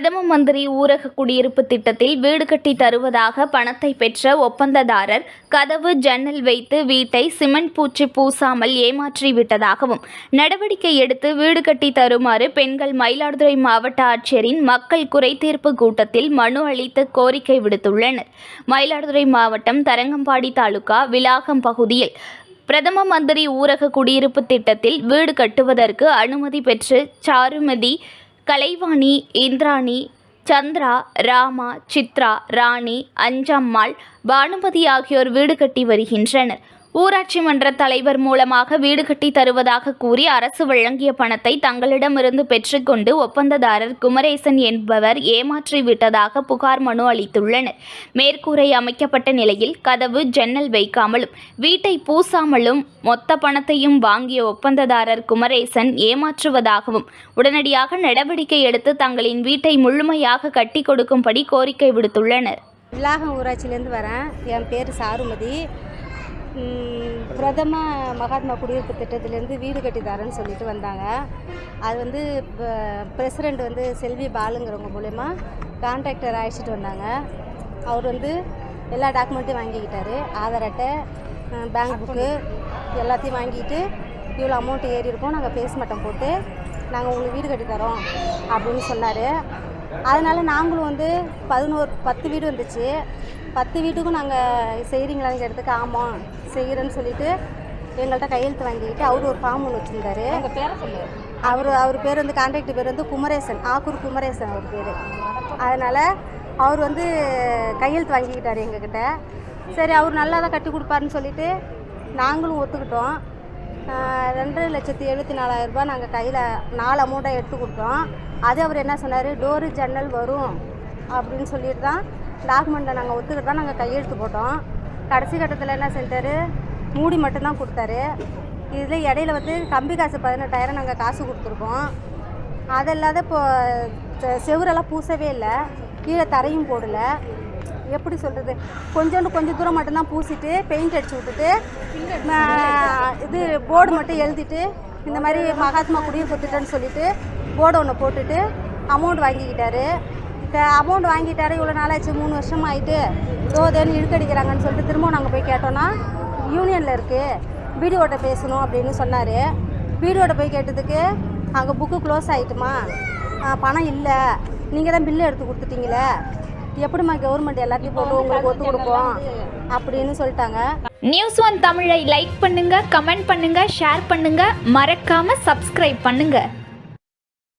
பிரதம மந்திரி ஊரக குடியிருப்பு திட்டத்தில் வீடு கட்டி தருவதாக பணத்தை பெற்ற ஒப்பந்ததாரர் கதவு ஜன்னல் வைத்து வீட்டை சிமெண்ட் பூச்சு பூசாமல் ஏமாற்றிவிட்டதாகவும் நடவடிக்கை எடுத்து வீடு கட்டி தருமாறு பெண்கள் மயிலாடுதுறை மாவட்ட ஆட்சியரின் மக்கள் குறைதீர்ப்பு கூட்டத்தில் மனு அளித்து கோரிக்கை விடுத்துள்ளனர். மயிலாடுதுறை மாவட்டம் தரங்கம்பாடி தாலுகா விலாகம் பகுதியில் பிரதம மந்திரி ஊரக குடியிருப்பு திட்டத்தில் வீடு கட்டுவதற்கு அனுமதி பெற்று சாருமதி, கலைவாணி, இந்திராணி, சந்திரா, ராமா, சித்ரா, ராணி, அஞ்சம்மாள், பானுமதி ஆகியோர் வீடு கட்டி வருகின்றனர். ஊராட்சி மன்ற தலைவர் மூலமாக வீடு கட்டி தருவதாக கூறி அரசு வழங்கிய பணத்தை தங்களிடமிருந்து பெற்றுக்கொண்டு ஒப்பந்ததாரர் குமரேசன் என்பவர் ஏமாற்றிவிட்டதாக புகார் மனு அளித்துள்ளனர். மேற்கூரை அமைக்கப்பட்ட நிலையில் கதவு ஜன்னல் வைக்காமலும் வீட்டை பூசாமலும் மொத்த பணத்தையும் வாங்கிய ஒப்பந்ததாரர் குமரேசன் ஏமாற்றுவதாகவும் உடனடியாக நடவடிக்கை எடுத்து தங்களின் வீட்டை முழுமையாக கட்டி கொடுக்கும்படி கோரிக்கை விடுத்துள்ளனர். விலாகம் ஊராட்சியிலேருந்து வரேன். என் பேர் சாருமதி. பிரதம மகாத்மா குடியிருப்பு திட்டத்திலேருந்து வீடு கட்டி தரேன்னு சொல்லிட்டு வந்தாங்க. அது பிரசிடெண்ட் செல்வி பாலுங்கிறவங்க மூலயமா கான்ட்ராக்டர் அழைச்சிட்டு வந்தாங்க. அவர் எல்லா டாக்குமெண்ட்டையும் வாங்கிக்கிட்டார். ஆதார் அட்டை, பேங்க் புக்கு எல்லாத்தையும் வாங்கிட்டு இவ்வளோ அமௌண்ட் ஏறி இருக்கும், நாங்கள் பேஸ்மட்டம் போட்டு நாங்கள் உங்களுக்கு வீடு கட்டி தரோம் அப்படின்னு சொன்னார். அதனால் நாங்களும் 10 வீடு வந்துச்சு. 10 வீட்டுக்கும் நாங்கள் செய்கிறீங்களான்னு கேட்டதுக்கு ஆமாம் செய்கிறேன்னு சொல்லிட்டு எங்கள்கிட்ட கையெழுத்து வாங்கிக்கிட்டு அவர் ஒரு ஃபார்ம் ஒன்று வச்சுருந்தாரு. அவர் பேர் கான்ட்ராக்டர் பேர் குமரேசன், ஆக்கூர் குமரேசன் அவர் பேர். அதனால் அவர் கையெழுத்து வாங்கிக்கிட்டார் எங்ககிட்ட. சரி, அவர் நல்லா தான் கட்டி கொடுப்பாருன்னு சொல்லிட்டு நாங்களும் ஒத்துக்கிட்டோம். 2,74,000 ரூபாய் நாங்கள் கையில் 4 அமௌண்ட்டாக எடுத்து கொடுத்தோம். அது அவர் என்ன சொன்னார், டோரு ஜன்னல் வரும் அப்படின்னு சொல்லிட்டு தான் டாக்குமெண்ட்டை நாங்கள் ஒத்துக்கிட்டு தான் நாங்கள் கையெழுத்து போட்டோம். கடைசி கட்டத்தில் என்ன செஞ்சார், மூடி மட்டும்தான் கொடுத்தாரு. இதில் இடையில கம்பி காசு 18,000 நாங்கள் காசு கொடுத்துருக்கோம். அது இல்லாத செவுரெல்லாம் பூசவே இல்லை, கீழே தரையும் போடலை. எப்படி சொல்கிறது, கொஞ்சம் தூரம் மட்டும்தான் பூசிட்டு பெயிண்ட் அடித்து விட்டுட்டு இது போர்டு மட்டும் எழுதிட்டு இந்த மாதிரி மகாத்மா குடியிருப்பு திட்டம்னு சொல்லிட்டு போர்டு ஒன்று போட்டுட்டு அமௌண்ட் வாங்கிக்கிட்டாரு. அமௌண்ட் வாங்கிட்டாரு. இவ்வளோ நாளாச்சு, 3 வருஷமாக ஆகிட்டு தோதேன்னு இழுக்கடிக்கிறாங்கன்னு சொல்லிட்டு திரும்பவும் நாங்கள் போய் கேட்டோன்னா யூனியனில் இருக்குது, பிடிஓட்ட பேசணும் அப்படின்னு சொன்னார். பிடிஓட்ட போய் கேட்டதுக்கு அங்கே புக்கு க்ளோஸ் ஆகிட்டுமா, பணம் இல்லை, நீங்கள் தான் பில்லு எடுத்து கொடுத்துட்டீங்களே, எப்படிம்மா கவர்மெண்ட் எல்லாத்தையும் போட்டு உங்களுக்கு ஒத்து கொடுப்போம் அப்படின்னு சொல்லிட்டாங்க. நியூஸ் 1 தமிழை லைக் பண்ணுங்க, கமெண்ட் பண்ணுங்க, ஷேர் பண்ணுங்க, மறக்காம சப்ஸ்கிரைப் பண்ணுங்க.